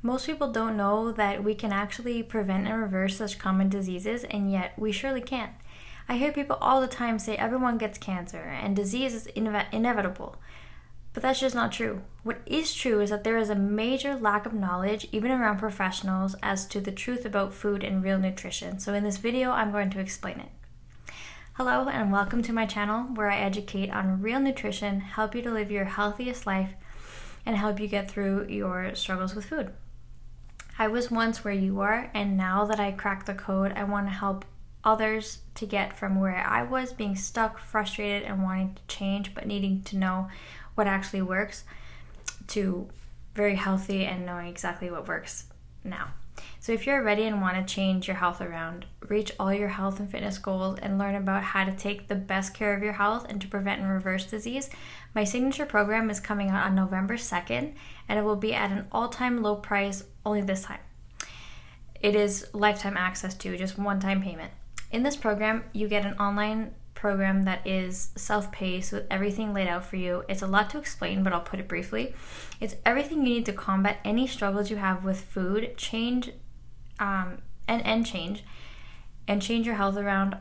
Most people don't know that we can actually prevent and reverse such common diseases, and yet we surely can. I hear people all the time say everyone gets cancer and disease is inevitable. But that's just not true. What is true is that there is a major lack of knowledge, even around professionals, as to the truth about food and real nutrition. So in this video, I'm going to explain it. Hello and welcome to my channel where I educate on real nutrition, help you to live your healthiest life, and help you get through your struggles with food. I was once where you are, and now that I cracked the code, I want to help others to get from where I was, being stuck, frustrated, and wanting to change, but needing to know what actually works, to very healthy and knowing exactly what works now. So if you're ready and want to change your health around, reach all your health and fitness goals, and learn about how to take the best care of your health and to prevent and reverse disease, my signature program is coming out on November 2nd, and it will be at an all-time low price only this time. It is lifetime access to just one-time payment. In this program, you get an online program that is self-paced with everything laid out for you. It's a lot to explain, but I'll put it briefly. It's everything you need to combat any struggles you have with food, change your health around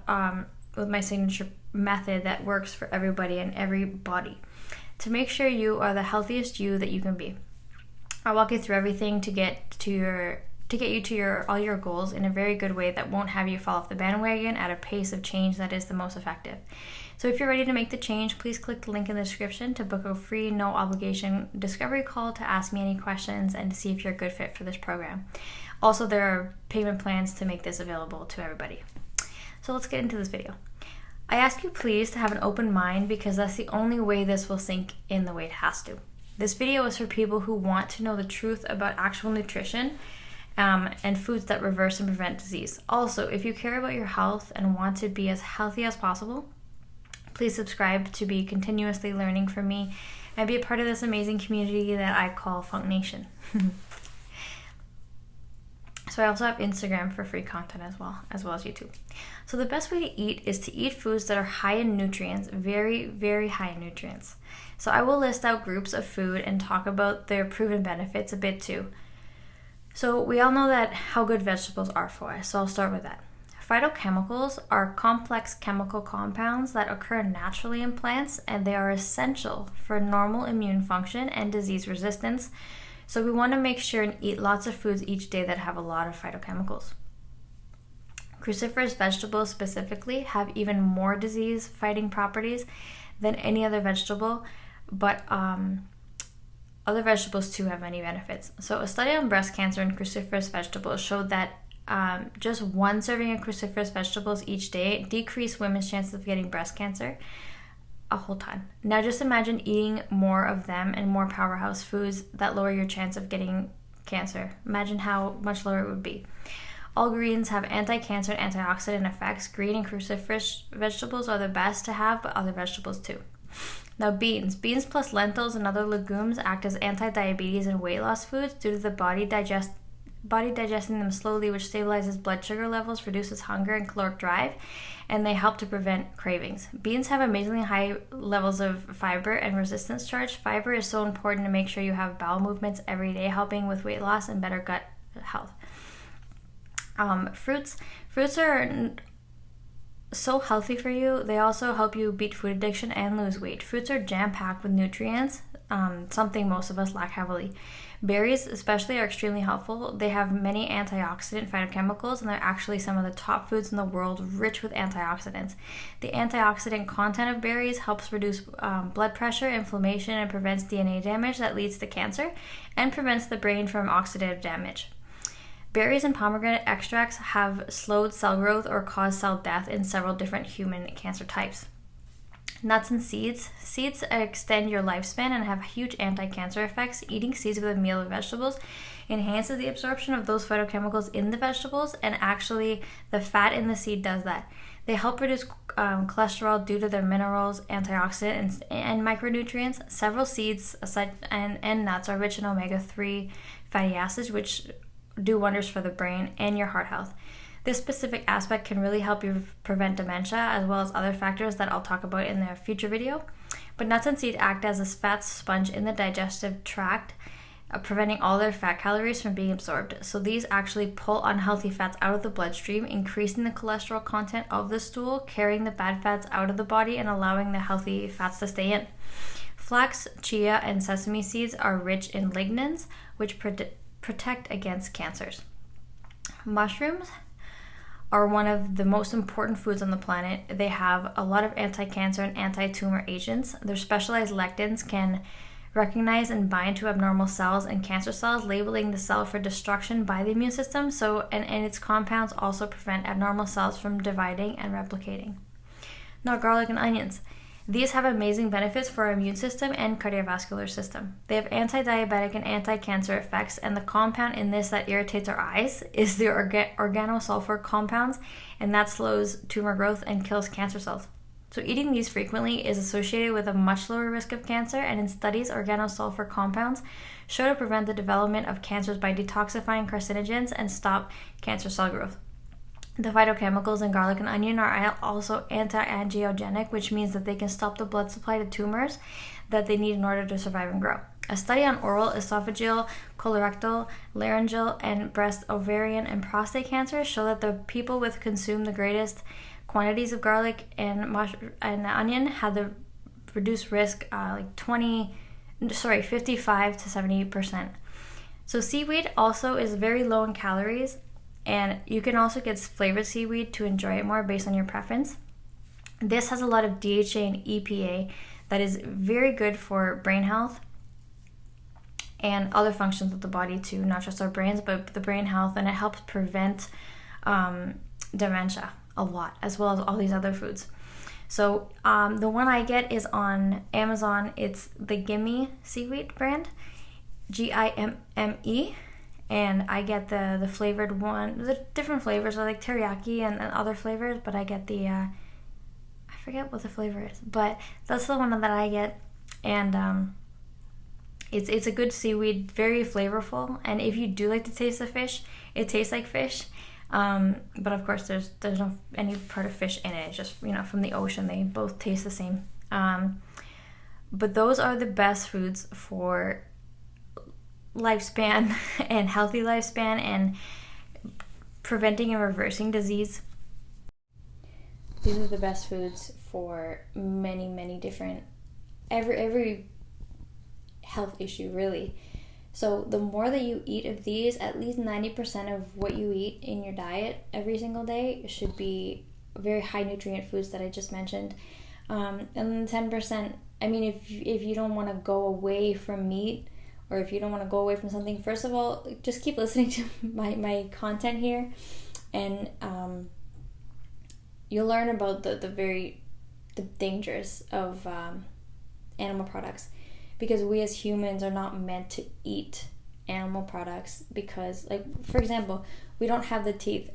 with my signature method that works for everybody and every body to make sure you are the healthiest you that you can be. I'll walk you through everything to get you to all your goals in a very good way that won't have you fall off the bandwagon at a pace of change that is the most effective. So if you're ready to make the change, please click the link in the description to book a free, no obligation discovery call to ask me any questions and to see if you're a good fit for this program. Also, there are payment plans to make this available to everybody. So let's get into this video. I ask you please to have an open mind because that's the only way this will sink in the way it has to. This video is for people who want to know the truth about actual nutrition and foods that reverse and prevent disease. Also, if you care about your health and want to be as healthy as possible, please subscribe to be continuously learning from me and be a part of this amazing community that I call Funk Nation. So I also have Instagram for free content as well as YouTube. So the best way to eat is to eat foods that are high in nutrients, very, very high in nutrients. So I will list out groups of food and talk about their proven benefits a bit too. So we all know that how good vegetables are for us, so I'll start with that. Phytochemicals are complex chemical compounds that occur naturally in plants, and they are essential for normal immune function and disease resistance. So we want to make sure and eat lots of foods each day that have a lot of phytochemicals. Cruciferous vegetables specifically have even more disease-fighting properties than any other vegetable, but other vegetables too have many benefits. So a study on breast cancer and cruciferous vegetables showed that just one serving of cruciferous vegetables each day decreased women's chances of getting breast cancer a whole ton. Now just imagine eating more of them and more powerhouse foods that lower your chance of getting cancer. Imagine how much lower it would be. All greens have anti-cancer and antioxidant effects. Green and cruciferous vegetables are the best to have, but other vegetables too. Now beans plus lentils and other legumes act as anti-diabetes and weight loss foods due to the body digesting them slowly, which stabilizes blood sugar levels, reduces hunger and caloric drive, and they help to prevent cravings. Beans have amazingly high levels of fiber and resistance charge. Fiber is so important to make sure you have bowel movements every day, helping with weight loss and better gut health. Fruits are so healthy for you. They also help you beat food addiction and lose weight. Fruits are jam-packed with nutrients, something most of us lack heavily. Berries especially are extremely helpful. They have many antioxidant phytochemicals, and they're actually some of the top foods in the world rich with antioxidants. The antioxidant content of berries helps reduce blood pressure, inflammation, and prevents DNA damage that leads to cancer, and prevents the brain from oxidative damage. Berries and pomegranate extracts have slowed cell growth or caused cell death in several different human cancer types. Nuts and seeds. Seeds extend your lifespan and have huge anti-cancer effects. Eating seeds with a meal of vegetables enhances the absorption of those phytochemicals in the vegetables, and actually the fat in the seed does that. They help reduce cholesterol due to their minerals, antioxidants, and micronutrients. Several seeds and nuts are rich in omega-3 fatty acids, which do wonders for the brain and your heart health. This specific aspect can really help you prevent dementia, as well as other factors that I'll talk about in a future video. But nuts and seeds act as a fat sponge in the digestive tract, preventing all their fat calories from being absorbed. So these actually pull unhealthy fats out of the bloodstream, increasing the cholesterol content of the stool, carrying the bad fats out of the body, and allowing the healthy fats to stay in. Flax, chia, and sesame seeds are rich in lignans, which protect against cancers. Mushrooms are one of the most important foods on the planet. They have a lot of anti-cancer and anti-tumor agents. Their specialized lectins can recognize and bind to abnormal cells and cancer cells, labeling the cell for destruction by the immune system. And its compounds also prevent abnormal cells from dividing and replicating. Now, garlic and onions. These have amazing benefits for our immune system and cardiovascular system. They have anti-diabetic and anti-cancer effects, and the compound in this that irritates our eyes is the organosulfur compounds, and that slows tumor growth and kills cancer cells. So eating these frequently is associated with a much lower risk of cancer, and in studies, organosulfur compounds show to prevent the development of cancers by detoxifying carcinogens and stop cancer cell growth. The phytochemicals in garlic and onion are also anti-angiogenic, which means that they can stop the blood supply to tumors that they need in order to survive and grow. A study on oral, esophageal, colorectal, laryngeal, and breast, ovarian, and prostate cancers show that the people with consumed the greatest quantities of garlic and onion had the reduced risk 55 to 70%. So seaweed also is very low in calories, and you can also get flavored seaweed to enjoy it more based on your preference. This has a lot of DHA and EPA that is very good for brain health and other functions of the body too, not just our brains, but the brain health, and it helps prevent dementia a lot, as well as all these other foods. So the one I get is on Amazon. It's the Gimme Seaweed brand, GIMME. And I get the flavored one. The different flavors are like teriyaki and other flavors, but I get the, I forget what the flavor is, but that's the one that I get. And it's a good seaweed, very flavorful. And if you do like the taste of fish, it tastes like fish. But of course, there's no any part of fish in it. It's just, from the ocean, they both taste the same. But those are the best foods for lifespan and healthy lifespan and preventing and reversing disease. These are the best foods for many different every health issue, really. So the more that you eat of these, at least 90% of what you eat in your diet every single day should be very high nutrient foods that I just mentioned. And then 10%, if you don't want to go away from meat, or if you don't want to go away from something, first of all, just keep listening to my content here, and you'll learn about the dangers of animal products, because we as humans are not meant to eat animal products, because, for example, we don't have the teeth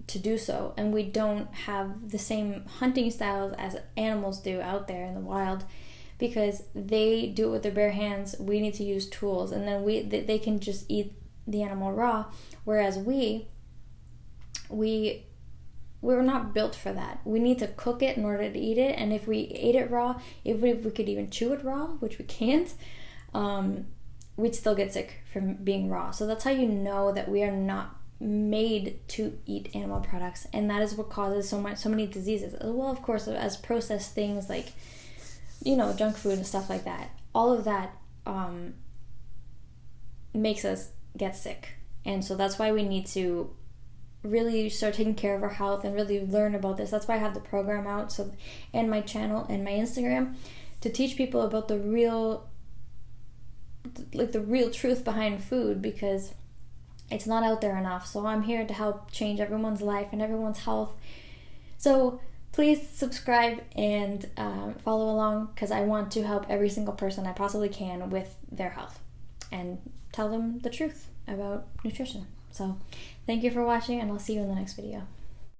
to do so, and we don't have the same hunting styles as animals do out there in the wild. Because they do it with their bare hands, we need to use tools, and then they can just eat the animal raw. Whereas we're not built for that. We need to cook it in order to eat it, and if we ate it raw, if we could even chew it raw, which we can't, we'd still get sick from being raw. So that's how you know that we are not made to eat animal products, and that is what causes so many diseases. Well, of course, as processed things like junk food and stuff like that, all of that makes us get sick. And so that's why we need to really start taking care of our health and really learn about this. That's why I have the program out, and my channel and my Instagram, to teach people about the real truth behind food, because it's not out there enough. So I'm here to help change everyone's life and everyone's health. So please subscribe and follow along, because I want to help every single person I possibly can with their health and tell them the truth about nutrition. So thank you for watching, and I'll see you in the next video.